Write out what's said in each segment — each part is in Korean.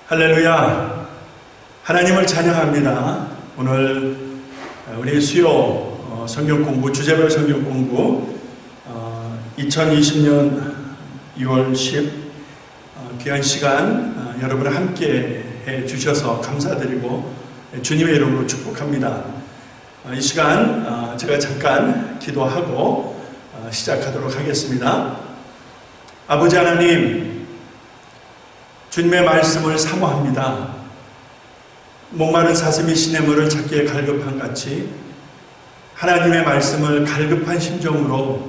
할렐루야. 하나님을 찬양합니다. 오늘 우리 수요 성경 공부, 주제별 성경 공부 2020년 2월 10 귀한 시간 여러분 함께 해 주셔서 감사드리고 주님의 이름으로 축복합니다. 이 시간 제가 잠깐 기도하고 시작하도록 하겠습니다. 아버지 하나님, 주님의 말씀을 사모합니다. 목마른 사슴이 시냇물을 찾기에 갈급한 같이 하나님의 말씀을 갈급한 심정으로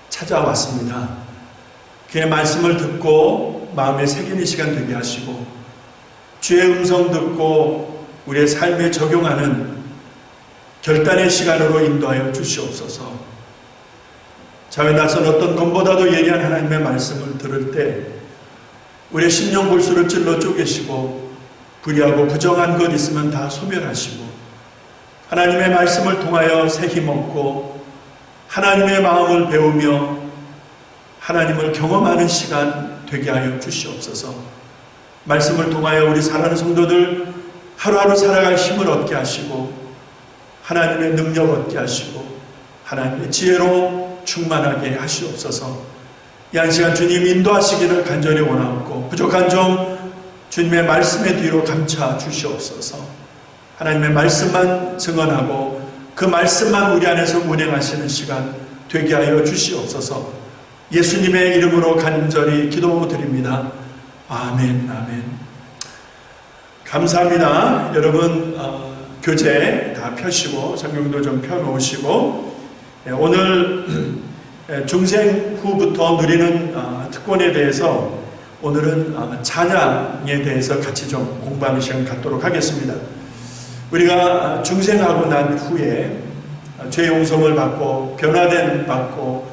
찾아왔습니다. 그의 말씀을 듣고 마음에 새기는 시간 되게 하시고 주의 음성 듣고 우리의 삶에 적용하는 결단의 시간으로 인도하여 주시옵소서. 자외 나선 어떤 것보다도 예리한 하나님의 말씀을 들을 때 우리의 심령 골수를 찔러 쪼개시고 불의하고 부정한 것 있으면 다 소멸하시고 하나님의 말씀을 통하여 새 힘 얻고 하나님의 마음을 배우며 하나님을 경험하는 시간 되게 하여 주시옵소서. 말씀을 통하여 우리 사랑하는 성도들 하루하루 살아갈 힘을 얻게 하시고 하나님의 능력 얻게 하시고 하나님의 지혜로 충만하게 하시옵소서. 이 한 시간 주님 인도하시기를 간절히 원하옵고 부족한 점 주님의 말씀의 뒤로 감춰 주시옵소서. 하나님의 말씀만 증언하고 그 말씀만 우리 안에서 운행하시는 시간 되게 하여 주시옵소서. 예수님의 이름으로 간절히 기도드립니다. 아멘, 아멘. 감사합니다. 여러분 교재 다 펴시고 성경도 좀 펴놓으시고 오늘 중생 후부터 누리는 특권에 대해서 오늘은 찬양에 대해서 같이 좀 공부하는 시간 갖도록 하겠습니다. 우리가 중생하고 난 후에 죄 용서를 받고 변화된 받고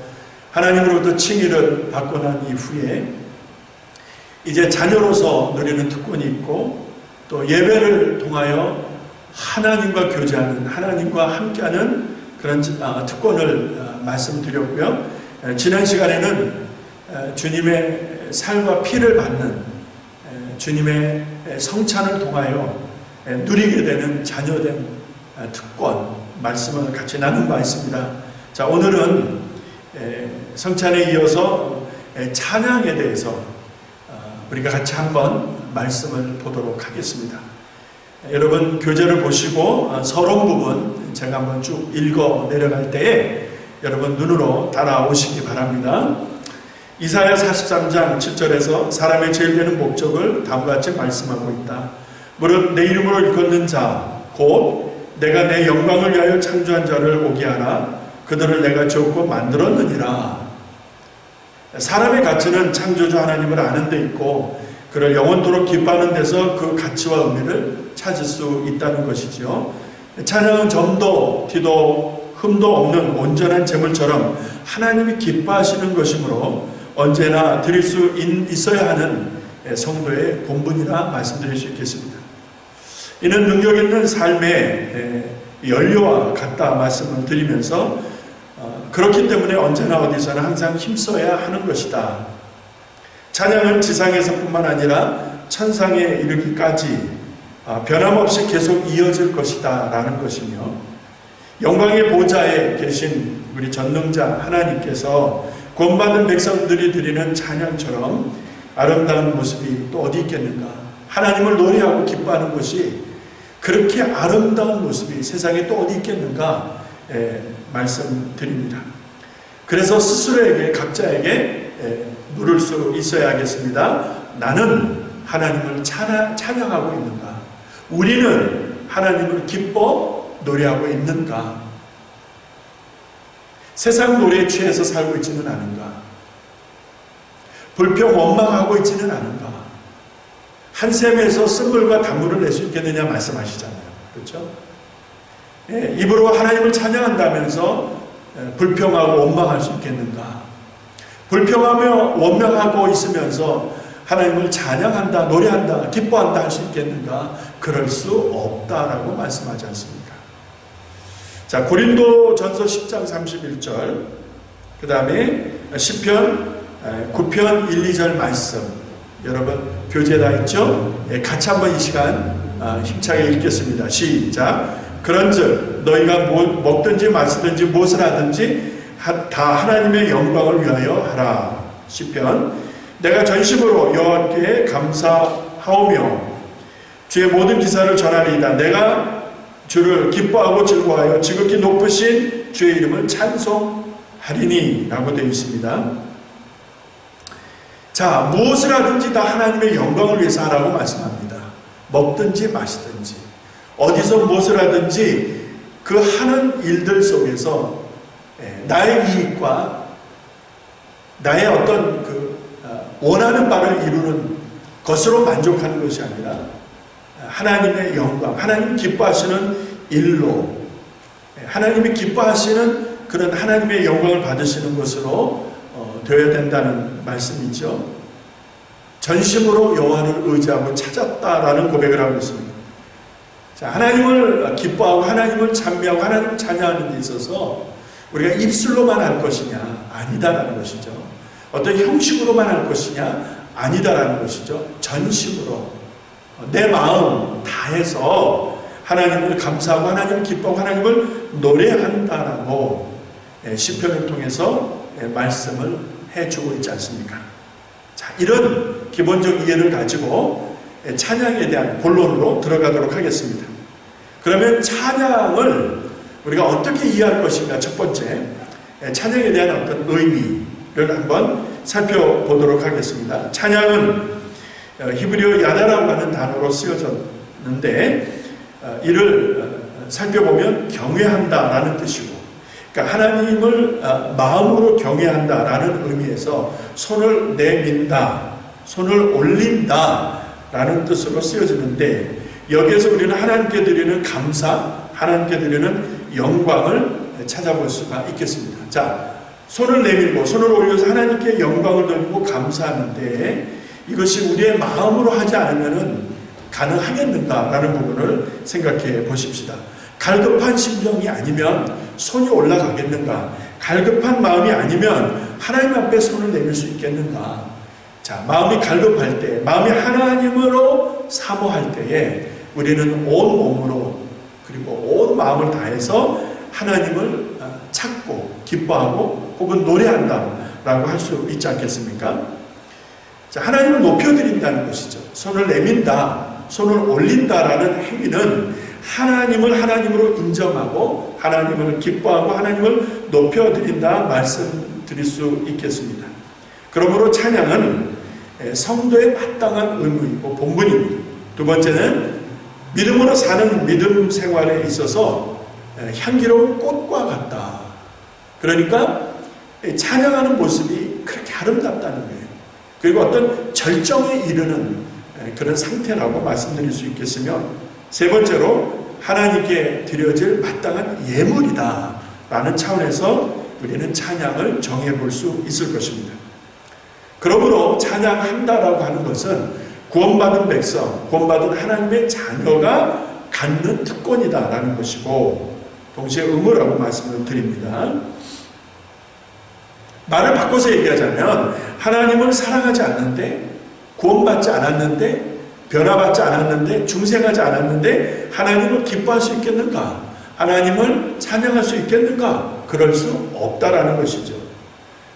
하나님으로부터 칭의를 받고 난 이후에 이제 자녀로서 누리는 특권이 있고 또 예배를 통하여 하나님과 교제하는 하나님과 함께하는 그런 특권을 말씀드렸고요. 지난 시간에는 주님의 살과 피를 받는 주님의 성찬을 통하여 누리게 되는 자녀된 특권 말씀을 같이 나눈 바 있습니다. 자, 오늘은 성찬에 이어서 찬양에 대해서 우리가 같이 한번 말씀을 보도록 하겠습니다. 여러분 교재를 보시고 서론 부분 제가 한번 쭉 읽어 내려갈 때에 여러분 눈으로 따라오시기 바랍니다. 이사야 43장 7절에서 사람의 제일 되는 목적을 다음과 같이 말씀하고 있다. 무릇 내 이름으로 일컫는 자 곧 내가 내 영광을 위하여 창조한 자를 오게 하라. 그들을 내가 지었고 만들었느니라. 사람의 가치는 창조주 하나님을 아는 데 있고 그를 영원토록 기뻐하는 데서 그 가치와 의미를 찾을 수 있다는 것이지요. 찬양은 점도 티도 흠도 없는 온전한 제물처럼 하나님이 기뻐하시는 것이므로 언제나 드릴 수 있어야 하는 성도의 본분이라 말씀드릴 수 있겠습니다. 이는 능력 있는 삶의 연료와 같다 말씀을 드리면서 그렇기 때문에 언제나 어디서나 항상 힘써야 하는 것이다. 찬양은 지상에서뿐만 아니라 천상에 이르기까지 변함없이 계속 이어질 것이다 라는 것이며 영광의 보좌에 계신 우리 전능자 하나님께서 구원받은 백성들이 드리는 찬양처럼 아름다운 모습이 또 어디 있겠는가. 하나님을 노래하고 기뻐하는 것이 그렇게 아름다운 모습이 세상에 또 어디 있겠는가 말씀드립니다. 그래서 스스로에게 각자에게 물을 수 있어야겠습니다. 나는 하나님을 찬양하고 있는가? 우리는 하나님을 기뻐 노래하고 있는가? 세상 노래에 취해서 살고 있지는 않은가? 불평 원망하고 있지는 않은가? 한 샘에서 쓴물과 단물을 낼 수 있겠느냐 말씀하시잖아요. 그렇죠? 입으로 하나님을 찬양한다면서 불평하고 원망할 수 있겠는가? 불평하며 원망하고 있으면서 하나님을 찬양한다, 노래한다, 기뻐한다 할 수 있겠는가? 그럴 수 없다라고 말씀하지 않습니까? 자, 고린도전서 10장 31절, 그 다음에 시편 9편 1, 2절 말씀 여러분 교재에 다 있죠? 예, 같이 한번 이 시간 힘차게 읽겠습니다. 시작. 그런즉 너희가 먹든지 마시든지 무엇을 하든지 다 하나님의 영광을 위하여 하라. 시편. 내가 전심으로 여호와께 감사하오며 주의 모든 기사를 전하리이다. 내가 주를 기뻐하고 즐거워하여 지극히 높으신 주의 이름을 찬송하리니 라고 되어 있습니다. 자, 무엇을 하든지 다 하나님의 영광을 위해서 하라고 말씀합니다. 먹든지 마시든지 어디서 무엇을 하든지 그 하는 일들 속에서 나의 이익과 나의 어떤 원하는 바를 이루는 것으로 만족하는 것이 아니라 하나님의 영광, 하나님 기뻐하시는 일로 하나님이 기뻐하시는 그런 하나님의 영광을 받으시는 것으로 되어야 된다는 말씀이죠. 전심으로 여호와를 의지하고 찾았다라는 고백을 하고 있습니다. 자, 하나님을 기뻐하고 하나님을 찬미하고 하나님을 찬양하는 데 있어서 우리가 입술로만 할 것이냐? 아니다라는 것이죠. 어떤 형식으로만 할 것이냐? 아니다라는 것이죠. 전심으로 내 마음 다해서 하나님을 감사하고 하나님을 기뻐하고 하나님을 노래한다라고 시편을 통해서 말씀을 해주고 있지 않습니까? 자, 이런 기본적 이해를 가지고 찬양에 대한 본론으로 들어가도록 하겠습니다. 그러면 찬양을 우리가 어떻게 이해할 것인가? 첫 번째, 찬양에 대한 어떤 의미를 한번 살펴보도록 하겠습니다. 찬양은 히브리어 야다라고 하는 단어로 쓰여졌는데 이를 살펴보면 경외한다라는 뜻이고, 그러니까 하나님을 마음으로 경외한다라는 의미에서 손을 내민다, 손을 올린다라는 뜻으로 쓰여지는데, 여기에서 우리는 하나님께 드리는 감사, 하나님께 드리는 영광을 찾아볼 수가 있겠습니다. 자, 손을 내밀고 손을 올려서 하나님께 영광을 돌리고 감사하는데 이것이 우리의 마음으로 하지 않으면 가능하겠는가라는 부분을 생각해 보십시다. 갈급한 심정이 아니면 손이 올라가겠는가? 갈급한 마음이 아니면 하나님 앞에 손을 내밀 수 있겠는가? 자, 마음이 갈급할 때, 마음이 하나님으로 사모할 때에 우리는 온 몸으로 그리고 온 마음을 다해서 하나님을 찾고 기뻐하고 혹은 노래한다라고 할 수 있지 않겠습니까? 자, 하나님을 높여드린다는 것이죠. 손을 내민다, 손을 올린다라는 행위는 하나님을 하나님으로 인정하고 하나님을 기뻐하고 하나님을 높여드린다 말씀드릴 수 있겠습니다. 그러므로 찬양은 성도의 마땅한 의무이고 본분입니다. 두 번째는 믿음으로 사는 믿음 생활에 있어서 향기로운 꽃과 같다. 그러니까 찬양하는 모습이 그렇게 아름답다는 거예요. 그리고 어떤 절정에 이르는 그런 상태라고 말씀드릴 수 있겠으며, 세 번째로 하나님께 드려질 마땅한 예물이다 라는 차원에서 우리는 찬양을 정해볼 수 있을 것입니다. 그러므로 찬양한다라고 하는 것은 구원받은 백성, 구원받은 하나님의 자녀가 갖는 특권이다라는 것이고 동시에 의무라고 말씀을 드립니다. 말을 바꿔서 얘기하자면 하나님을 사랑하지 않는데, 구원받지 않았는데, 변화받지 않았는데, 중생하지 않았는데 하나님을 기뻐할 수 있겠는가? 하나님을 찬양할 수 있겠는가? 그럴 수 없다라는 것이죠.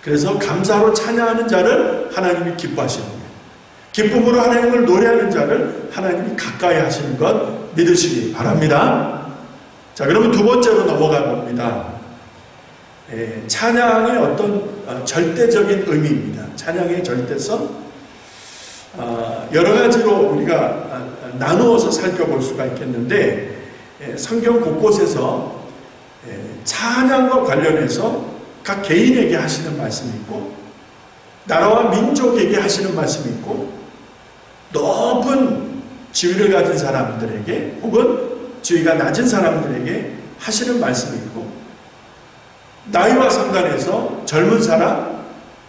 그래서 감사로 찬양하는 자를 하나님이 기뻐하시는 거예요. 기쁨으로 하나님을 노래하는 자를 하나님이 가까이 하시는 것 믿으시기 바랍니다. 자, 그러면 두 번째로 넘어가 봅니다. 찬양의 어떤 절대적인 의미입니다. 찬양의 절대성, 여러 가지로 우리가 나누어서 살펴볼 수가 있겠는데, 성경 곳곳에서 찬양과 관련해서 각 개인에게 하시는 말씀이 있고 나라와 민족에게 하시는 말씀이 있고 높은 지위를 가진 사람들에게 혹은 지위가 낮은 사람들에게 하시는 말씀이 있고, 나이와 상관해서 젊은 사람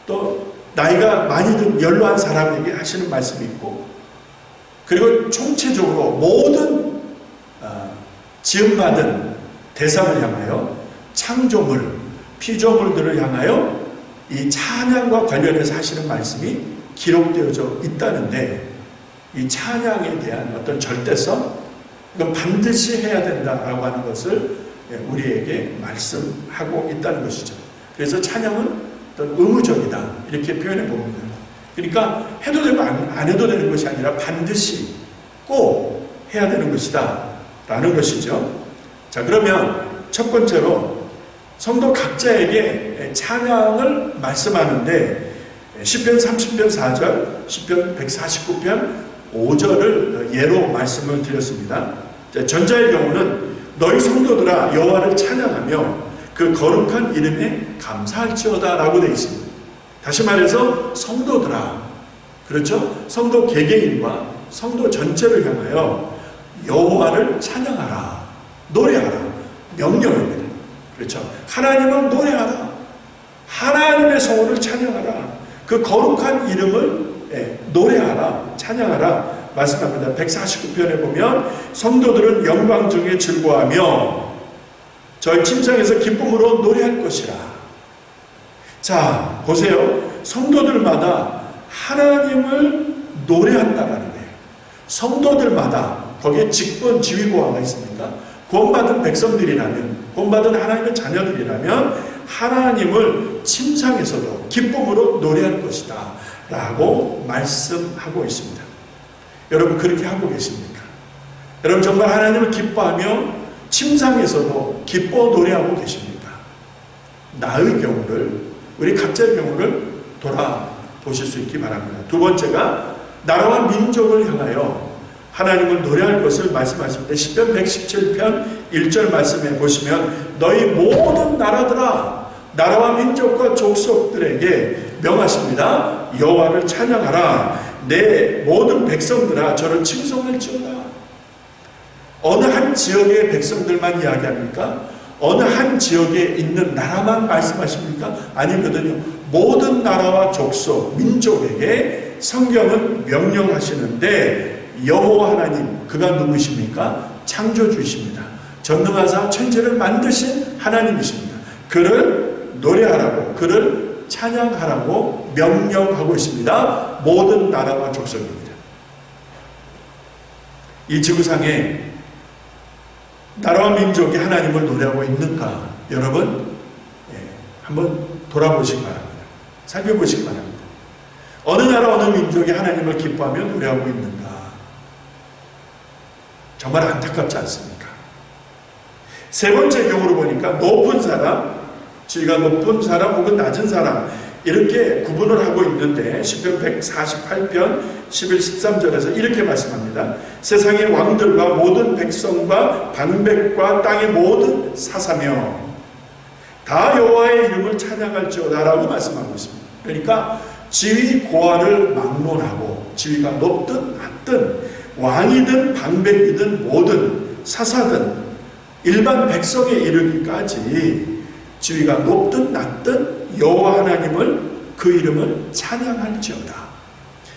또 나이가 많이 든 연로한 사람에게 하시는 말씀이 있고, 그리고 총체적으로 모든 지음받은 대상을 향하여, 창조물, 피조물들을 향하여 이 찬양과 관련해서 하시는 말씀이 기록되어져 있다는데 이 찬양에 대한 어떤 절대성, 이건 반드시 해야 된다라고 하는 것을 우리에게 말씀하고 있다는 것이죠. 그래서 찬양은 어떤 의무적이다 이렇게 표현해 봅니다. 그러니까 해도 되고 안 해도 되는 것이 아니라 반드시 꼭 해야 되는 것이다 라는 것이죠. 자, 그러면 첫 번째로 성도 각자에게 찬양을 말씀하는데 시편 30편 4절, 시편 149편 5절을 예로 말씀을 드렸습니다. 전자의 경우는 너희 성도들아 여호와를 찬양하며 그 거룩한 이름에 감사할지어다 라고 되어 있습니다. 다시 말해서 성도들아, 그렇죠? 성도 개개인과 성도 전체를 향하여 여호와를 찬양하라, 노래하라, 명령입니다. 그렇죠? 하나님을 노래하라, 하나님의 성호를 찬양하라, 그 거룩한 이름을 노래하라, 찬양하라 말씀합니다. 149편에 보면 성도들은 영광 중에 즐거워하며 저희 침상에서 기쁨으로 노래할 것이라. 자, 보세요. 성도들마다 하나님을 노래한다라는 거예요. 성도들마다 거기에 직분 지위고하가 있습니까? 구원받은 백성들이라면, 구원받은 하나님의 자녀들이라면 하나님을 침상에서도 기쁨으로 노래할 것이다 라고 말씀하고 있습니다. 여러분 그렇게 하고 계십니까? 여러분 정말 하나님을 기뻐하며 침상에서도 기뻐 노래하고 계십니까? 나의 경우를, 우리 각자의 경우를 돌아보실 수 있기 바랍니다. 두 번째가 나라와 민족을 향하여 하나님을 노래할 것을 말씀하실 때 시편 117편 1절 말씀에 보시면 너희 모든 나라들아, 나라와 민족과 족속들에게 명하십니다. 여호와를 찬양하라. 내 모든 백성들아 저를 칭송할지어다. 어느 한 지역의 백성들만 이야기합니까? 어느 한 지역에 있는 나라만 말씀하십니까? 아니거든요. 모든 나라와 족속, 민족에게 성경은 명령하시는데 여호와 하나님, 그가 누구십니까? 창조주이십니다. 전능하사 천지를 만드신 하나님이십니다. 그를 노래하라고, 그를 찬양하라고 명령하고 있습니다. 모든 나라와 족속입니다. 이 지구상에 나라와 민족이 하나님을 노래하고 있는가? 여러분 한번 돌아보시기 바랍니다. 살펴보시기 바랍니다. 어느 나라 어느 민족이 하나님을 기뻐하며 노래하고 있는가? 정말 안타깝지 않습니까? 세 번째 경우로 보니까 높은 사람, 지위가 높은 사람 혹은 낮은 사람 이렇게 구분을 하고 있는데 시편 148편 11, 13절에서 이렇게 말씀합니다. 세상의 왕들과 모든 백성과 방백과 땅의 모든 사사며 다 여호와의 이름을 찬양할지어다 라고 말씀하고 있습니다. 그러니까 지위 고하를 막론하고 지위가 높든 낮든 왕이든 방백이든 모든 사사든 일반 백성에 이르기까지 지위가 높든 낮든 여호와 하나님을 그 이름을 찬양할지어다.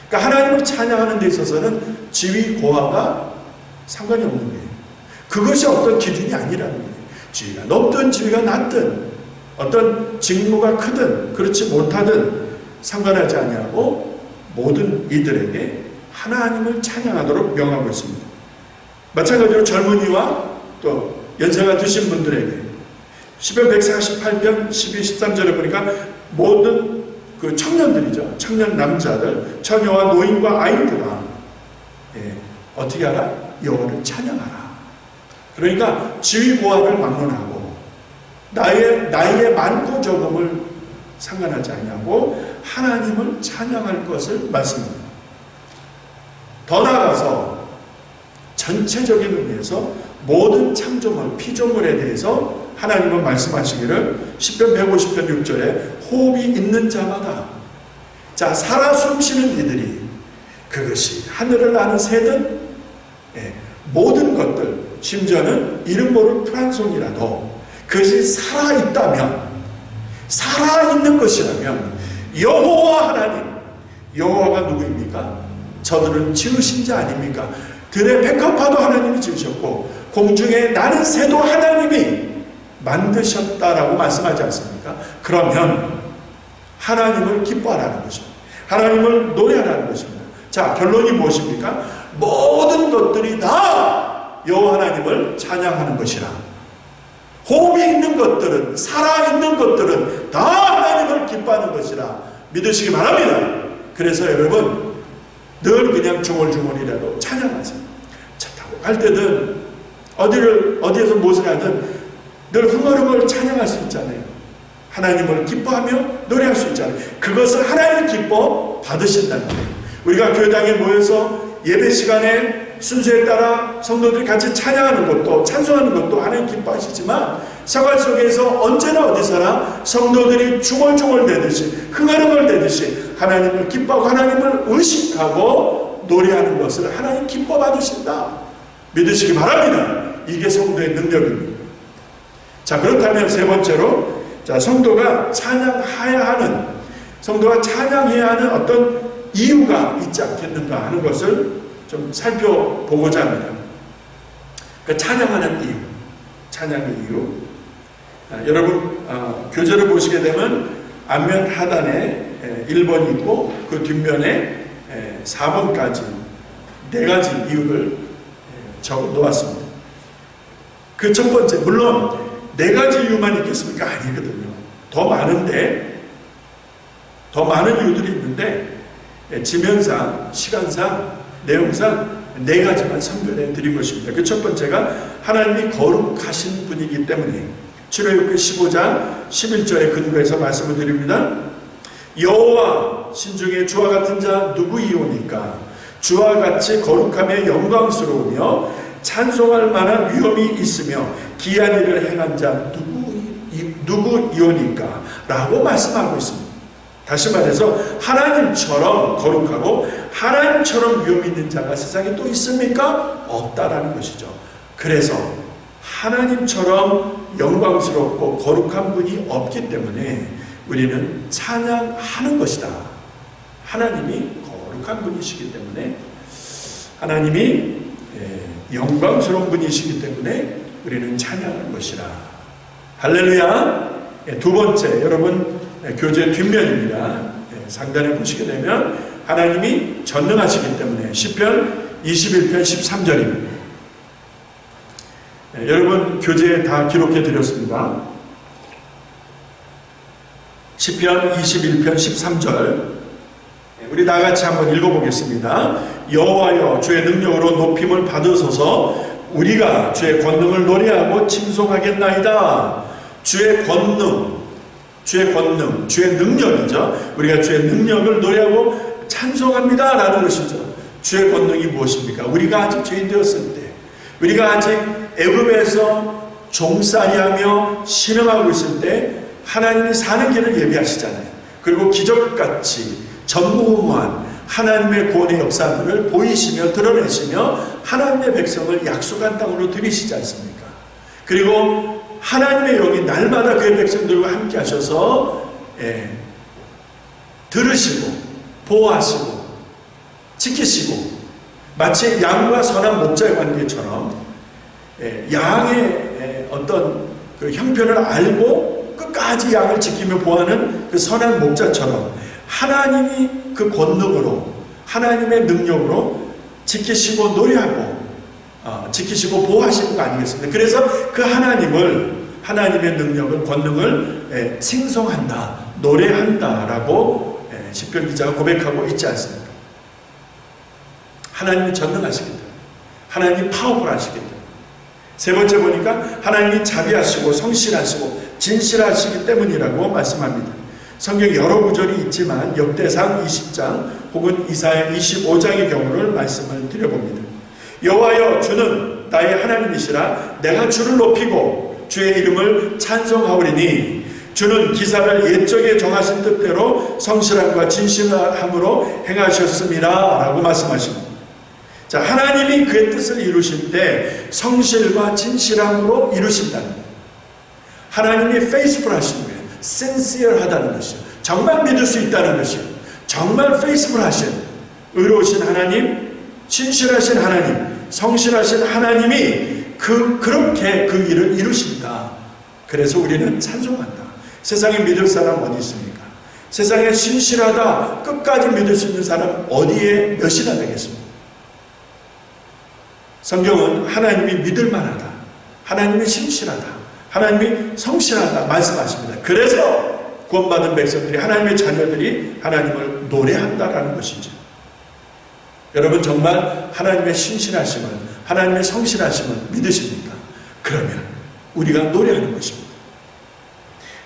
그러니까 하나님을 찬양하는 데 있어서는 지위 고하가 상관이 없는 거예요. 그것이 어떤 기준이 아니라는 거예요. 지위가 높든 지위가 낮든 어떤 직무가 크든 그렇지 못하든 상관하지 아니하고 모든 이들에게 하나님을 찬양하도록 명하고 있습니다. 마찬가지로 젊은이와 또 연세가 드신 분들에게 시편 148편 12, 13절에 보니까 모든 그 청년들이죠. 청년 남자들, 처녀와 노인과 아이들아 어떻게 하라? 여호와를 찬양하라. 그러니까 지위 고하를 막론하고 나이의 많고 적음을 상관하지 아니하고 하나님을 찬양할 것을 말씀합니다. 더 나아가서 전체적인 의미에서 모든 창조물, 피조물에 대해서 하나님은 말씀하시기를 시편 150편 6절에 호흡이 있는 자마다, 자, 살아 숨쉬는 이들이 그것이 하늘을 나는 새든 모든 것들, 심지어는 이름 모를 프란송이라도 그것이 살아있다면, 살아있는 것이라면 여호와 하나님, 여호와가 누구입니까? 저들은 지으신 자 아닙니까? 들의 백합화도 하나님이 지으셨고 공중에 나는 새도 하나님이 만드셨다라고 말씀하지 않습니까? 그러면 하나님을 기뻐하라는 것입니다. 하나님을 노래하라는 것입니다. 자, 결론이 무엇입니까? 모든 것들이 다 여호와 하나님을 찬양하는 것이라. 호흡이 있는 것들은, 살아있는 것들은 다 하나님을 기뻐하는 것이라 믿으시기 바랍니다. 그래서 여러분 늘 그냥 중얼중얼이라도 찬양하세요. 차 타고 갈 때든 어디에서 무엇을 하든 늘 흥얼흥얼 찬양할 수 있잖아요. 하나님을 기뻐하며 노래할 수 있잖아요. 그것을 하나님을 기뻐 받으신다는 거예요. 우리가 교회당에 모여서 예배 시간에 순서에 따라 성도들이 같이 찬양하는 것도, 찬송하는 것도 하나님 기뻐하시지만 생활 속에서 언제나 어디서나 성도들이 중얼중얼 대듯이, 흥얼흥얼 대듯이 하나님을 기뻐하고 하나님을 의식하고 노래하는 것을 하나님 기뻐 받으신다 믿으시기 바랍니다. 이게 성도의 능력입니다. 자, 그렇다면 세 번째로, 자, 성도가 찬양해야 하는 어떤 이유가 있지 않겠는가 하는 것을 좀 살펴보고자 합니다. 그 찬양하는 이유, 찬양의 이유. 여러분 교재를 보시게 되면 앞면 하단에 1번이 있고 그 뒷면에 4번까지 4가지 이유를 적어 놓았습니다. 그 첫 번째, 물론 4가지 이유만 있겠습니까? 아니거든요. 더 많은 이유들이 있는데 지면상, 시간상, 내용상 4가지만 선별해 드린 것입니다. 그 첫 번째가 하나님이 거룩하신 분이기 때문에 출애굽기 15장 11절에 근거해서 말씀을 드립니다. 여호와 신중에 주와 같은 자 누구이오니까? 주와 같이 거룩하며 영광스러우며 찬송할 만한 위엄이 있으며 기한 일을 행한 자 누구이오니까? 라고 말씀하고 있습니다. 다시 말해서 하나님처럼 거룩하고 하나님처럼 위엄 있는 자가 세상에 또 있습니까? 없다라는 것이죠. 그래서 하나님처럼 영광스럽고 거룩한 분이 없기 때문에 우리는 찬양하는 것이다. 하나님이 거룩한 분이시기 때문에, 하나님이 영광스러운 분이시기 때문에 우리는 찬양하는 것이라. 할렐루야. 두 번째, 여러분 교재 뒷면입니다. 상단에 보시게 되면 하나님이 전능하시기 때문에 시편 21편 13절입니다. 여러분 교재에 다 기록해 드렸습니다. 시편 21편 13절 우리 다같이 한번 읽어보겠습니다. 여호와여 주의 능력으로 높임을 받으소서. 우리가 주의 권능을 노래하고 칭송하겠나이다. 주의 권능, 주의 능력이죠. 우리가 주의 능력을 노래하고 찬송합니다 라는 것이죠. 주의 권능이 무엇입니까? 우리가 아직 죄인 되었을 때, 우리가 아직 애굽에서 종살이하며 신음하고 있을 때 하나님이 사는 길을 예비하시잖아요. 그리고 기적같이 전무후무한 하나님의 구원의 역사들을 보이시며 드러내시며 하나님의 백성을 약속한 땅으로 들이시지 않습니까? 그리고 하나님의 영이 날마다 그의 백성들과 함께 하셔서 들으시고 보호하시고 지키시고, 마치 양과 선한 목자의 관계처럼 양의 어떤 그 형편을 알고 끝까지 양을 지키며 보호하는 그 선한 목자처럼 하나님이 그 권능으로, 하나님의 능력으로 지키시고 노래하고 지키시고 보호하시는 거 아니겠습니까? 그래서 그 하나님의 능력을, 권능을 칭송한다, 노래한다라고 시편 기자가 고백하고 있지 않습니까? 하나님이 전능하시기 때문에, 하나님이 파워풀하시기 때문에. 세 번째 보니까 하나님이 자비하시고 성실하시고 진실하시기 때문이라고 말씀합니다. 성경 여러 구절이 있지만 역대상 20장 혹은 이사야 25장의 경우를 말씀을 드려봅니다. 여호와여 주는 나의 하나님이시라. 내가 주를 높이고 주의 이름을 찬송하오리니 주는 기사를 옛적에 정하신 뜻대로 성실함과 진실함으로 행하셨습니다 라고 말씀하십니다. 자, 하나님이 그의 뜻을 이루실 때 성실과 진실함으로 이루신다는 거예요. 하나님이 faithful 하신 거예요. sincere 하다는 것이죠. 정말 믿을 수 있다는 것이요. 정말 faithful 하신, 의로우신 하나님, 진실하신 하나님, 성실하신 하나님이 그렇게 그 일을 이루신다. 그래서 우리는 찬송한다. 세상에 믿을 사람 어디 있습니까? 세상에 신실하다 끝까지 믿을 수 있는 사람 어디에 몇이나 되겠습니까? 성경은 하나님이 믿을 만하다, 하나님이 신실하다, 하나님이 성실하다 말씀하십니다. 그래서 구원받은 백성들이, 하나님의 자녀들이 하나님을 노래한다라는 것이죠. 여러분 정말 하나님의 신실하심을, 하나님의 성실하심을 믿으십니까? 그러면 우리가 노래하는 것입니다.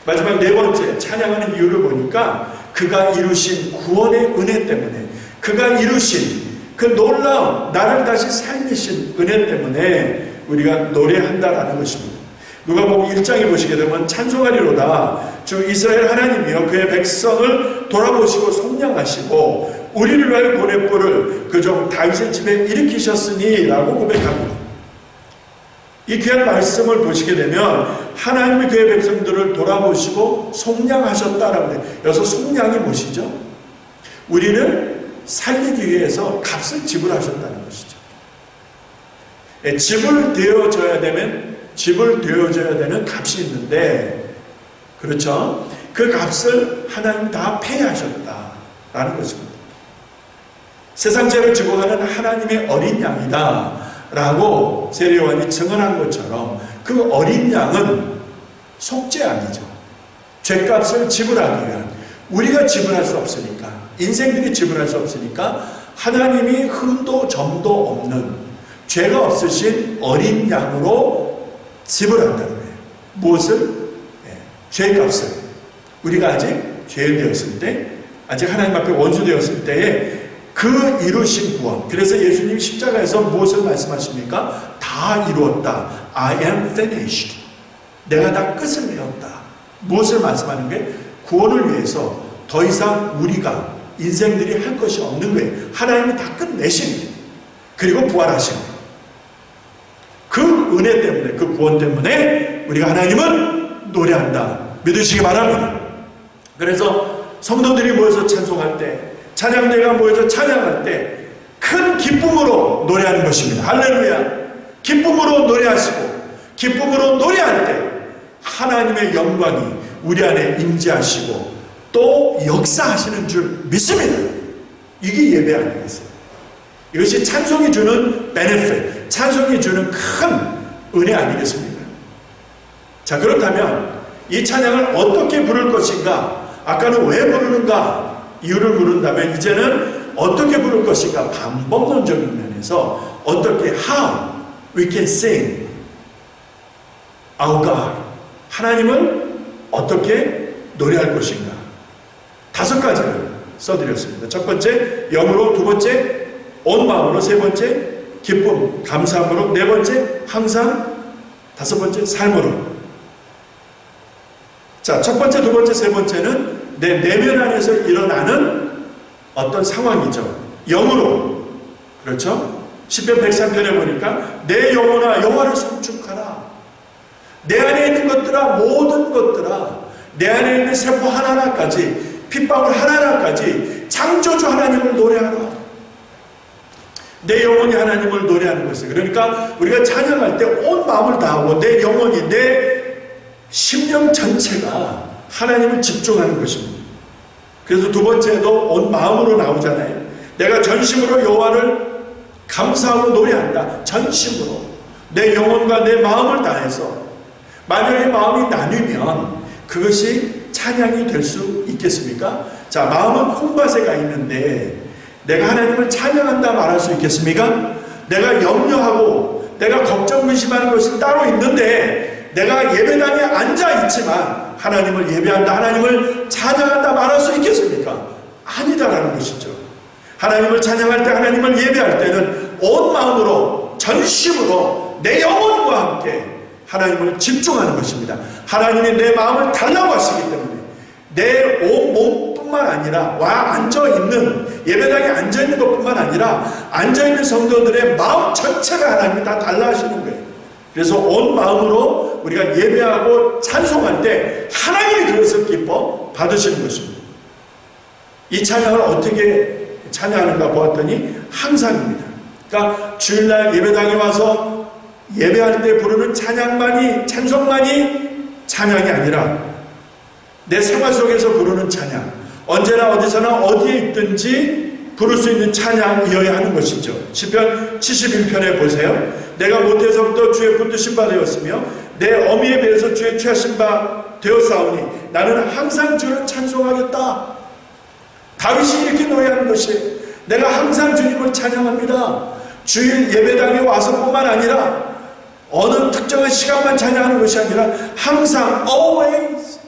마지막 네 번째, 찬양하는 이유를 보니까 그가 이루신 구원의 은혜 때문에, 그가 이루신 그 놀라운 나를 다시 살리신 은혜 때문에 우리가 노래한다라는 것입니다. 누가복음 1장에 보시게 되면 찬송하리로다 주 이스라엘 하나님이여 그의 백성을 돌아보시고 속량하시고 우리를 위하여 고뇌불을 그 종 다윗의 집에 일으키셨으니 라고 고백합니다. 이 귀한 말씀을 보시게 되면 하나님이 그의 백성들을 돌아보시고 속량하셨다라고 해요. 여기서 속량이 무엇이죠? 우리를 살리기 위해서 값을 지불하셨다는 것이죠. 집을 되어줘야 되는 값이 있는데, 그렇죠? 그 값을 하나님 다 폐하셨다라는 것입니다. 세상 죄를 지고 가는 하나님의 어린 양이다 라고 세례요한이 증언한 것처럼 그 어린 양은 속죄양이죠. 죄값을 지불하기 위한, 우리가 지불할 수 없으니까, 인생들이 지불할 수 없으니까 하나님이 흠도 점도 없는 죄가 없으신 어린 양으로 지불한다는 거예요. 무엇을? 죄값을. 우리가 아직 죄되었을 때, 아직 하나님 앞에 원수되었을 때에 그 이루신 구원. 그래서 예수님이 십자가에서 무엇을 말씀하십니까? 다 이루었다. I am finished. 내가 다 끝을 내었다. 무엇을 말씀하는 게? 구원을 위해서 더 이상 우리가 인생들이 할 것이 없는 거예요. 하나님이 다 끝내신 거예요. 그리고 부활하신 거예요. 그 은혜 때문에, 그 구원 때문에 우리가 하나님은 노래한다. 믿으시기 바랍니다. 그래서 성도들이 모여서 찬송할 때, 찬양대가 모여서 찬양할 때 큰 기쁨으로 노래하는 것입니다. 할렐루야. 기쁨으로 노래하시고, 기쁨으로 노래할 때 하나님의 영광이 우리 안에 임재하시고 또 역사하시는 줄 믿습니다. 이게 예배 아니겠어요? 이것이 찬송이 주는 베네핏, 찬송이 주는 큰 은혜 아니겠습니까? 자, 그렇다면 이 찬양을 어떻게 부를 것인가? 아까는 왜 부르는가? 이유를 물은다면 이제는 어떻게 부를 것인가? 방법론적인 면에서 어떻게, how we can sing our God, 하나님을 어떻게 노래할 것인가? 5가지를 써드렸습니다. 첫 번째, 영으로. 두 번째, 온 마음으로. 세 번째, 기쁨, 감사함으로. 네 번째, 항상. 5번째, 삶으로. 자, 첫 번째, 두 번째, 세 번째는 내 내면 안에서 일어나는 어떤 상황이죠. 영으로. 그렇죠? 시편 103편에 보니까 내 영혼아 여호와를 송축하라. 내 안에 있는 것들아, 모든 것들아, 내 안에 있는 세포 하나하나까지, 핏방울 하나하나까지 창조주 하나님을 노래하라. 내 영혼이 하나님을 노래하는 것이에요. 그러니까 우리가 찬양할 때 온 마음을 다하고 내 영혼이, 내 심령 전체가 하나님을 집중하는 것입니다. 그래서 두 번째도 온 마음으로 나오잖아요. 내가 전심으로 여호와를 감사하고 노래한다. 전심으로 내 영혼과 내 마음을 다해서. 만약에 마음이 나뉘면 그것이 찬양이 될 수 있겠습니까? 자, 마음은 콩밭에 가 있는데 내가 하나님을 찬양한다 말할 수 있겠습니까? 내가 염려하고 내가 걱정 의심하는 것이 따로 있는데 내가 예배당에 앉아 있지만 하나님을 예배한다, 하나님을 찬양한다 말할 수 있겠습니까? 아니다라는 것이죠. 하나님을 찬양할 때, 하나님을 예배할 때는 온 마음으로, 전심으로 내 영혼과 함께 하나님을 집중하는 것입니다. 하나님이 내 마음을 달라고 하시기 때문에 내 온 몸뿐만 아니라 와 앉아있는, 예배당에 앉아있는 것뿐만 아니라 앉아있는 성도들의 마음 전체가 하나님이 다 달라 하시는 거예요. 그래서 온 마음으로 우리가 예배하고 찬송할 때 하나님이 그것을 기뻐 받으시는 것입니다. 이 찬양을 어떻게 찬양하는가 보았더니 항상입니다. 그러니까 주일날 예배당에 와서 예배할 때 부르는 찬양만이, 찬송만이 찬양이 아니라 내 생활 속에서 부르는 찬양, 언제나 어디서나 어디에 있든지 부를 수 있는 찬양이어야 하는 것이죠. 시편 71편에 보세요. 내가 모태에서부터 주의 붙드신 바 되었으며 내 어미에 배에서 주의 취하신 바 되었사오니 나는 항상 주를 찬송하겠다. 다윗이 이렇게 노래하는 것이에요. 내가 항상 주님을 찬양합니다. 주일 예배당에 와서뿐만 아니라 어느 특정한 시간만 찬양하는 것이 아니라 항상 always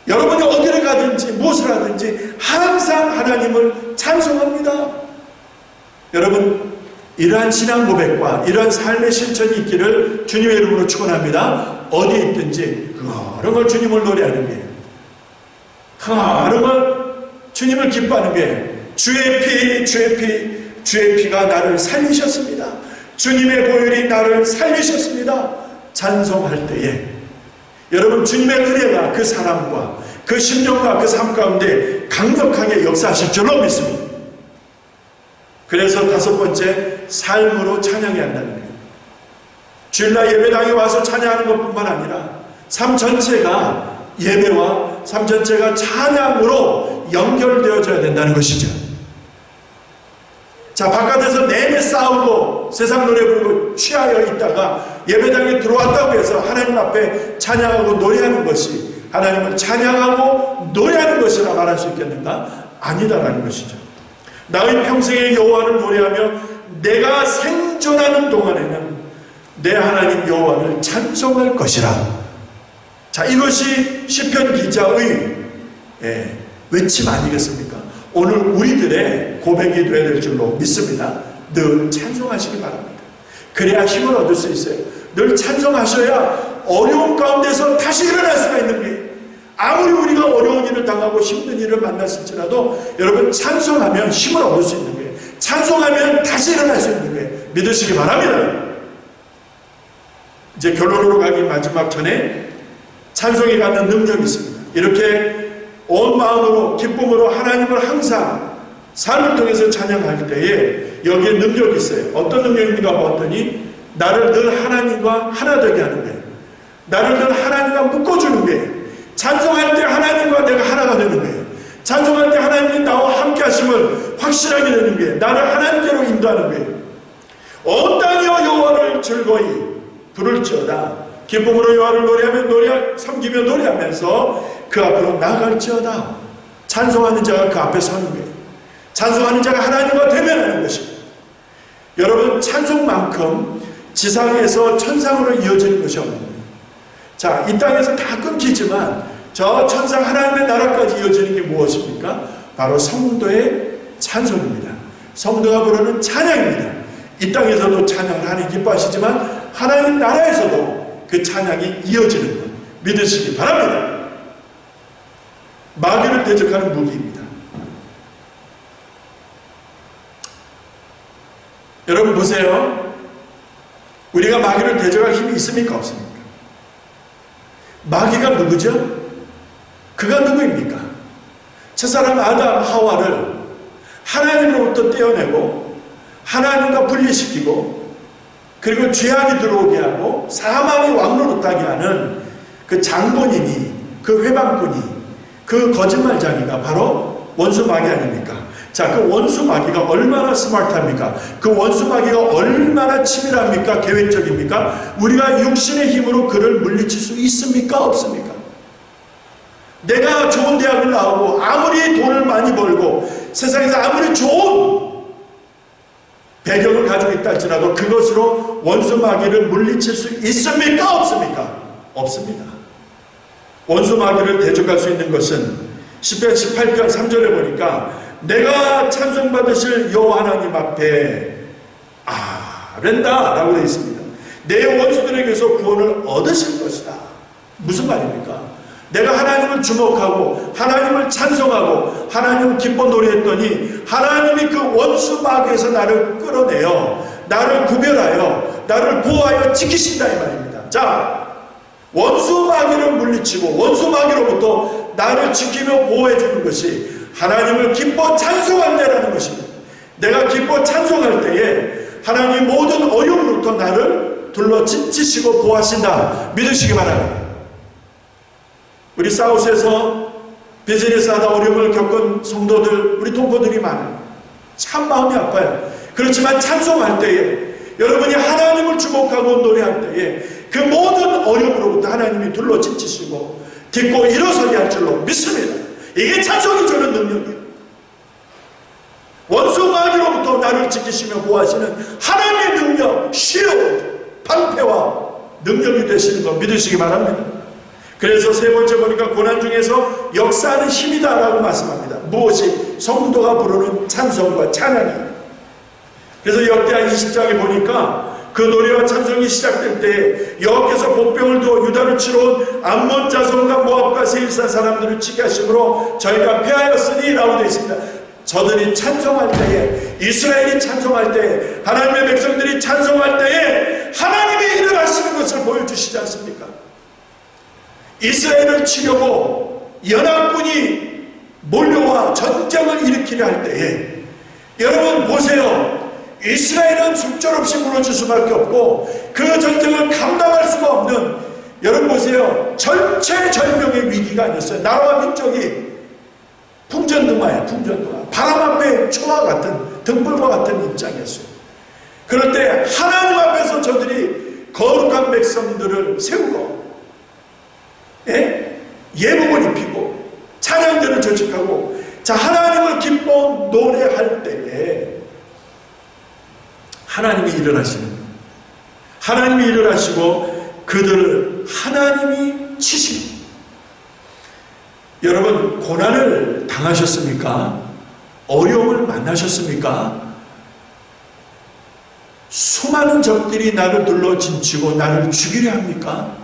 여러분이 어디를 가든지 무엇을 하든지 항상 하나님을 찬송합니다. 여러분 이러한 신앙 고백과 이러한 삶의 실천이 있기를 주님의 이름으로 축원합니다. 어디에 있든지 그런 걸 주님을 노래하는 게 그런 걸 주님을 기뻐하는 게 주의 피가 나를 살리셨습니다. 주님의 보혈이 나를 살리셨습니다. 찬송할 때에 여러분 주님의 은혜가 그 사람과 그 심령과 그 삶 가운데 강력하게 역사하실 줄로 믿습니다. 그래서 다섯 번째 삶으로 찬양해야 한다는 거예요. 주일날 예배당에 와서 찬양하는 것뿐만 아니라 삶 전체가 예배와 삶 전체가 찬양으로 연결되어져야 된다는 것이죠. 자, 바깥에서 내내 싸우고 세상 노래 부르고 취하여 있다가 예배당에 들어왔다고 해서 하나님 앞에 찬양하고 노래하는 것이 하나님을 찬양하고 노래하는 것이라 말할 수 있겠는가? 아니다라는 것이죠. 나의 평생의 여호와를 노래하며 내가 생존하는 동안에는 내 하나님 여호와를 찬송할 것이라. 자, 이것이 시편 기자의 외침 아니겠습니까? 오늘 우리들의 고백이 되어야 될 줄로 믿습니다. 늘 찬송하시기 바랍니다. 그래야 힘을 얻을 수 있어요. 늘 찬송하셔야 어려운 가운데서 다시 일어날 수가 있는 거예요. 아무리 우리가 어려운 일을 당하고 힘든 일을 만났을지라도 여러분 찬송하면 힘을 얻을 수 있는 거예요. 찬송하면 다시 일어날 수 있는 거예요. 믿으시기 바랍니다. 이제 결론으로 가기 마지막 전에 찬송이 갖는 능력이 있습니다. 이렇게 온 마음으로 기쁨으로 하나님을 항상 삶을 통해서 찬양할 때에 여기에 능력이 있어요. 어떤 능력입니까? 봤더니 나를 늘 하나님과 하나 되게 하는 거예요. 나를 늘 하나님과 묶어주는 거예요. 찬송할 때 하나님과 내가 하나가 되는 거예요. 찬송할 때 하나님이 나와 함께 하심을 확실하게 되는 거예요. 나를 하나님께로 인도하는 거예요. 온 땅이여 여호와를 즐거이 부를지어다. 기쁨으로 여호와를 노래하며 섬기며 노래하면서 그 앞으로 나아갈지어다. 찬송하는 자가 그 앞에 서는 거예요. 찬송하는 자가 하나님과 대면하는 것입니다. 여러분 찬송만큼 지상에서 천상으로 이어지는 것이 없는 거예요. 자, 이 땅에서 다 끊기지만 저 천상 하나님의 나라까지 이어지는 게 무엇입니까? 바로 성도의 찬송입니다. 성도가 부르는 찬양입니다. 이 땅에서도 찬양을 하나님 기뻐하시지만 하나님 나라에서도 그 찬양이 이어지는 것 믿으시기 바랍니다. 마귀를 대적하는 무기입니다. 여러분 보세요. 우리가 마귀를 대적할 힘이 있습니까? 없습니까? 마귀가 누구죠? 그가 누구입니까? 첫사람 아담 하와를 하나님으로부터 떼어내고 하나님과 분리시키고 그리고 죄악이 들어오게 하고 사망의 왕노릇하게 하는 그 장본인이 그 회방꾼이 그 거짓말장이가 바로 원수 마귀 아닙니까? 자, 그 원수 마귀가 얼마나 스마트합니까? 그 원수 마귀가 얼마나 치밀합니까? 계획적입니까? 우리가 육신의 힘으로 그를 물리칠 수 있습니까? 없습니까? 내가 좋은 대학을 나오고 아무리 돈을 많이 벌고 세상에서 아무리 좋은 배경을 가지고 있다 할지라도 그것으로 원수 마귀를 물리칠 수 있습니까? 없습니까? 없습니다. 원수 마귀를 대적할 수 있는 것은 시편 18편 3절에 보니까 내가 찬송받으실 여호와 하나님 앞에 아랜다 라고 되어 있습니다. 내 원수들에게서 구원을 얻으실 것이다. 무슨 말입니까? 내가 하나님을 주목하고 하나님을 찬송하고 하나님을 기뻐 노래했더니 하나님이 그 원수 마귀에서 나를 끌어내어 나를 구별하여 나를 보호하여 지키신다 이 말입니다. 자, 원수 마귀를 물리치고 원수 마귀로부터 나를 지키며 보호해 주는 것이 하나님을 기뻐 찬송할 때라는 것입니다. 내가 기뻐 찬송할 때에 하나님 모든 어려움으로부터 나를 둘러 지키시고 보호하신다 믿으시기 바랍니다. 우리 사우스에서 비즈니스 하다 어려움을 겪은 성도들, 우리 동포들이 많아요. 참 마음이 아파요. 그렇지만 찬송할 때에, 여러분이 하나님을 주목하고 노래할 때에 그 모든 어려움으로부터 하나님이 둘러 지치시고 딛고 일어서게 할 줄로 믿습니다. 이게 찬송이 주는 능력이에요. 원수 마귀로부터 나를 지키시며 보호하시는 하나님의 능력, 시옷, 방패와 능력이 되시는 거 믿으시기 바랍니다. 그래서 세 번째 보니까 고난 중에서 역사하는 힘이다라고 말씀합니다. 무엇이? 성도가 부르는 찬송과 찬양이. 그래서 역대하 20장에 보니까 그 노래와 찬송이 시작될 때 여호와께서 복병을 두어 유다를 치러 온 암몬 자손과 모압과 세일산 사람들을 치게 하심으로 저희가 패하였으니 라고 되어 있습니다. 저들이 찬송할 때에, 이스라엘이 찬송할 때에, 하나님의 백성들이 찬송할 때에 하나님이 일어나시는 것을 보여주시지 않습니까? 이스라엘을 치려고 연합군이 몰려와 전쟁을 일으키려 할 때에, 여러분 보세요. 이스라엘은 속절없이 무너질 수밖에 없고 그 전쟁을 감당할 수가 없는, 여러분 보세요. 절체절명의 위기가 아니었어요. 나라와 민족이 풍전등화예요. 풍전등화. 바람 앞에 초와 같은, 등불과 같은 입장이었어요. 그럴 때 하나님 앞에서 저들이 거룩한 백성들을 세우고 예복을 입히고 찬양들을 조직하고, 자, 하나님을 기뻐 노래할 때에 하나님이 일어나시는 거예요. 하나님이 일어나시고 그들을 하나님이 치십니다. 여러분, 고난을 당하셨습니까? 어려움을 만나셨습니까? 수많은 적들이 나를 둘러 진치고 나를 죽이려 합니까?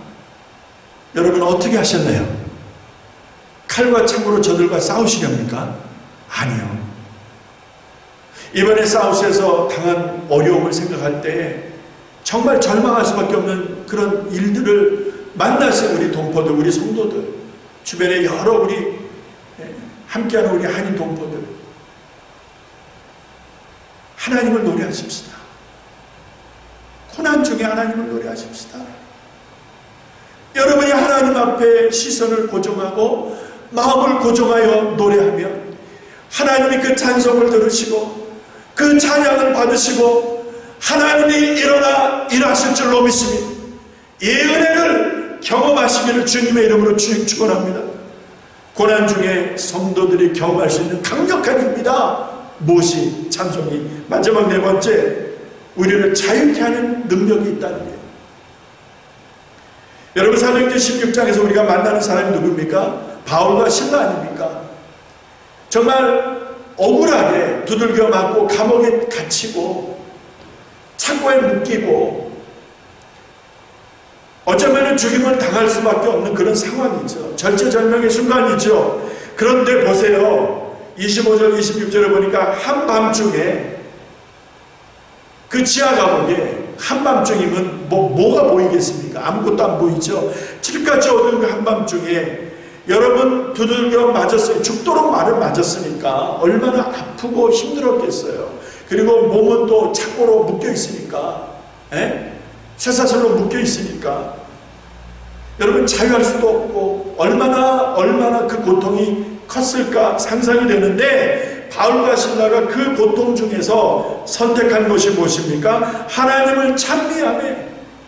여러분 어떻게 하셨나요? 칼과 창으로 저들과 싸우시렵니까? 아니요. 이번에 사우스에서 당한 어려움을 생각할 때 정말 절망할 수밖에 없는 그런 일들을 만나신 우리 동포들, 우리 성도들, 주변에 여러 우리 함께하는 우리 한인 동포들, 하나님을 노래하십시다. 고난 중에 하나님을 노래하십시다. 여러분이 하나님 앞에 시선을 고정하고 마음을 고정하여 노래하면 하나님이 그 찬송을 들으시고 그 찬양을 받으시고 하나님이 일어나 일하실 줄로 믿습니다. 이 은혜를 경험하시기를 주님의 이름으로 축원합니다. 고난 중에 성도들이 경험할 수 있는 강력한 힘이다. 무엇이? 찬송이. 마지막 네 번째, 우리를 자유케 하는 능력이 있다는 거예요. 여러분, 사도행전 16장에서 우리가 만나는 사람이 누굽니까? 바울과 실라 아닙니까? 정말 억울하게 두들겨 맞고 감옥에 갇히고 창고에 묶이고 어쩌면 죽임을 당할 수밖에 없는 그런 상황이죠. 절체절명의 순간이죠. 그런데 보세요. 25절 26절에 보니까 한밤중에 그 지하 감옥에, 한밤중이면 뭐가 보이겠습니까? 아무것도 안 보이죠. 칠같이 어두운 그 한밤중에 여러분 두들겨 맞았어요. 죽도록 말을 맞았으니까 얼마나 아프고 힘들었겠어요. 그리고 몸은 또 창고로 묶여 있으니까, 쇠사슬로 묶여 있으니까 여러분 자유할 수도 없고 얼마나 그 고통이 컸을까 상상이 되는데, 바울과 실라가 그 고통 중에서 선택한 것이 무엇입니까? 하나님을 찬미하며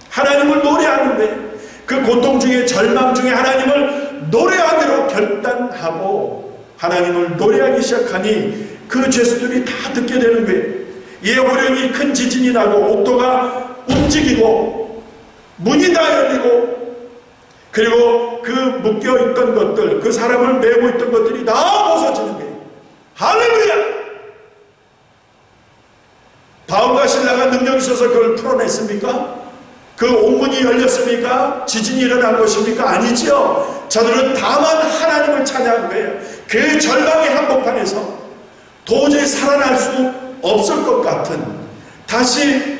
하나님을 노래하는데, 그 고통 중에, 절망 중에 하나님을 노래하기로 결단하고 하나님을 노래하기 시작하니 그 죄수들이 다 듣게 되는 거예요. 예호령이 큰 지진이 나고 옥토가 움직이고 문이 다 열리고, 그리고 그 묶여있던 것들, 그 사람을 메고 있던 것들이 다 벗어지는 거예요. 할렐루야! 바울과 실라가 능력이 있어서 그걸 풀어냈습니까? 그 옥문이 열렸습니까? 지진이 일어난 것입니까? 아니죠. 저들은 다만 하나님을 찬양한 거예요. 그 절망의 한복판에서 도저히 살아날 수 없을 것 같은, 다시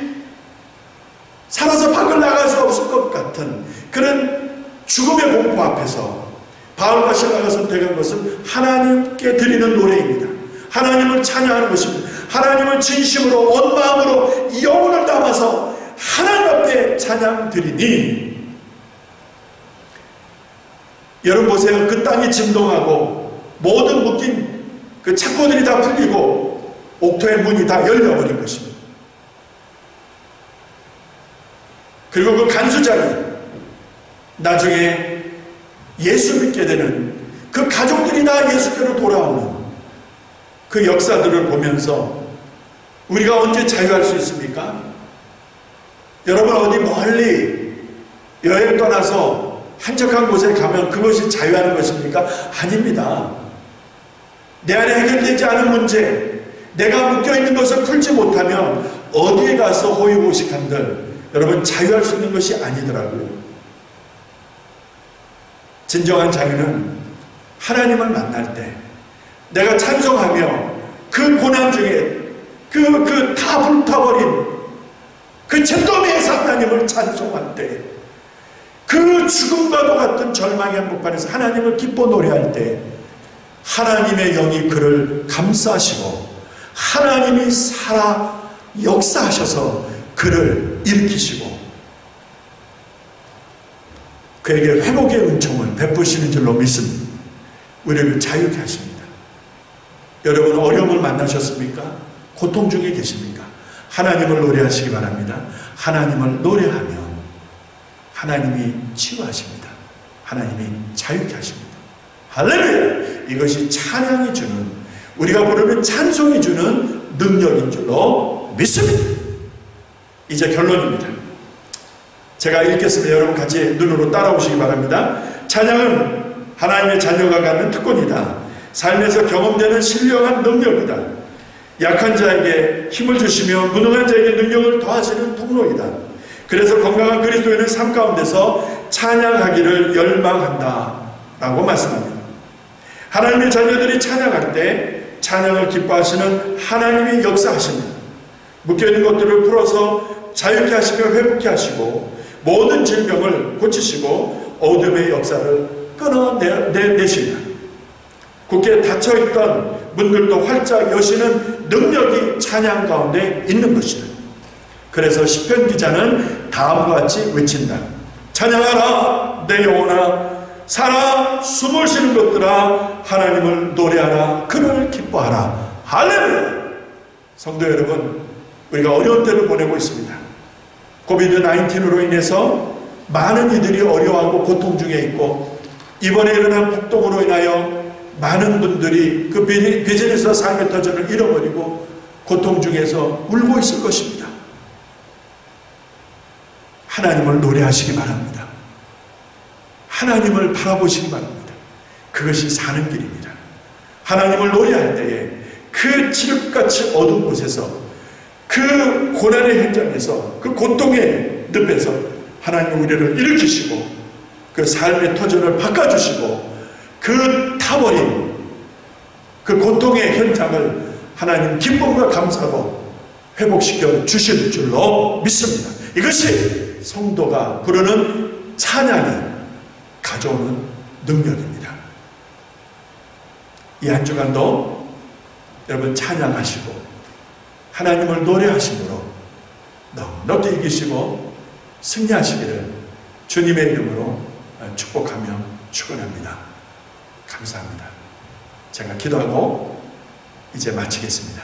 살아서 밖을 나갈 수 없을 것 같은 그런 죽음의 공포 앞에서 바울과 실라가 선택한 것은 하나님께 드리는 노래입니다. 하나님을 찬양하는 것입니다. 하나님을 진심으로 온 마음으로 영혼을 담아서 하나님 앞에 찬양 드리니, 여러분 보세요. 그 땅이 진동하고 모든 묶인 그 착고들이 다 풀리고 옥토의 문이 다 열려버린 것입니다. 그리고 그 간수장이 나중에 예수 믿게 되는 그 가족들이 다 예수께로 돌아오는 그 역사들을 보면서 우리가 언제 자유할 수 있습니까? 여러분 어디 멀리 여행 떠나서 한적한 곳에 가면 그것이 자유하는 것입니까? 아닙니다. 내 안에 해결되지 않은 문제, 내가 묶여있는 것을 풀지 못하면 어디에 가서 호의호식한들 여러분 자유할 수 있는 것이 아니더라고요. 진정한 자유는 하나님을 만날 때 내가 찬송하며 그 고난 중에 그 다 불타버린 그 잿더미에서 하나님을 찬송할 때, 그 죽음과도 같은 절망의 한복판에서 하나님을 기뻐 노래할 때 하나님의 영이 그를 감싸시고 하나님이 살아 역사하셔서 그를 일으키시고 그에게 회복의 은총을 베푸시는 줄로 믿습니다. 우리를 자유케 하십니다. 여러분 어려움을 만나셨습니까? 고통 중에 계십니까? 하나님을 노래하시기 바랍니다. 하나님을 노래하면 하나님이 치유하십니다. 하나님이 자유케 하십니다. 할렐루야! 이것이 찬양이 주는, 우리가 부르는 찬송이 주는 능력인 줄로 믿습니다. 이제 결론입니다. 제가 읽겠습니다. 여러분 같이 눈으로 따라오시기 바랍니다. 찬양은 하나님의 자녀가 갖는 특권이다. 삶에서 경험되는 신령한 능력이다. 약한 자에게 힘을 주시며 무능한 자에게 능력을 더하시는 통로이다. 그래서 건강한 그리스도인은 삶 가운데서 찬양하기를 열망한다 라고 말씀합니다. 하나님의 자녀들이 찬양할 때 찬양을 기뻐하시는 하나님이 역사하십니다. 묶여있는 것들을 풀어서 자유케 하시며 회복케 하시고 모든 질병을 고치시고 어둠의 역사를 끊어내십니다. 굳게 닫혀있던 문들도 활짝 여시는 능력이 찬양 가운데 있는 것이다. 그래서 시편 기자는 다음과 같이 외친다. 찬양하라 내 영혼아, 살아 숨을 쉬는 것들아, 하나님을 노래하라, 그를 기뻐하라. 할렐루야. 성도 여러분, 우리가 어려운 때를 보내고 있습니다. 코비드-19으로 인해서 많은 이들이 어려워하고 고통 중에 있고, 이번에 일어난 폭동으로 인하여 많은 분들이 그 비즈니스와 삶의 터전을 잃어버리고 고통 중에서 울고 있을 것입니다. 하나님을 노래하시기 바랍니다. 하나님을 바라보시기 바랍니다. 그것이 사는 길입니다. 하나님을 노래할 때에 그 칠흑같이 어두운 곳에서, 그 고난의 현장에서, 그 고통의 늪에서 하나님 우리를 일으키시고 그 삶의 터전을 바꿔주시고 그 타버린 그 고통의 현장을 하나님 기쁨과 감사로 회복시켜 주실 줄로 믿습니다. 이것이 성도가 부르는 찬양이 가져오는 능력입니다. 이 한 주간도 여러분 찬양하시고 하나님을 노래하심으로 넉넉히 이기시고 승리하시기를 주님의 이름으로 축복하며 축원합니다. 감사합니다. 제가 기도하고 이제 마치겠습니다.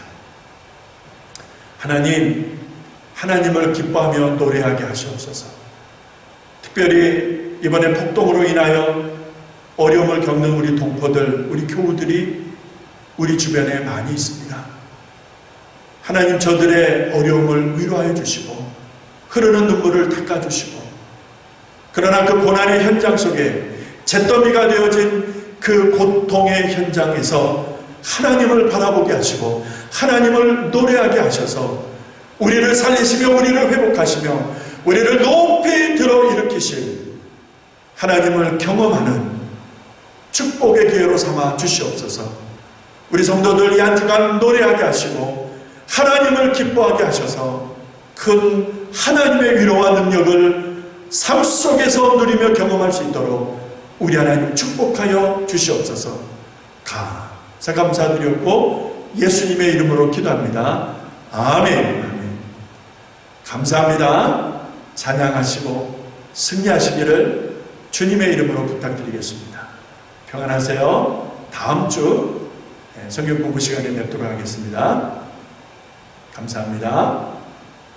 하나님, 하나님을 기뻐하며 노래하게 하시옵소서. 특별히 이번에 폭동으로 인하여 어려움을 겪는 우리 동포들, 우리 교우들이 우리 주변에 많이 있습니다. 하나님, 저들의 어려움을 위로하여 주시고 흐르는 눈물을 닦아주시고, 그러나 그 고난의 현장 속에 잿더미가 되어진 그 고통의 현장에서 하나님을 바라보게 하시고 하나님을 노래하게 하셔서 우리를 살리시며 우리를 회복하시며 우리를 높이 들어 일으키실 하나님을 경험하는 축복의 기회로 삼아 주시옵소서. 우리 성도들 이 한 주간 노래하게 하시고 하나님을 기뻐하게 하셔서 큰 하나님의 위로와 능력을 삶 속에서 누리며 경험할 수 있도록 우리 하나님 축복하여 주시옵소서. 감사드렸고 예수님의 이름으로 기도합니다. 아멘. 아멘. 감사합니다. 찬양하시고 승리하시기를 주님의 이름으로 부탁드리겠습니다. 평안하세요. 다음 주 성경 공부 시간에 뵙도록 하겠습니다. 감사합니다.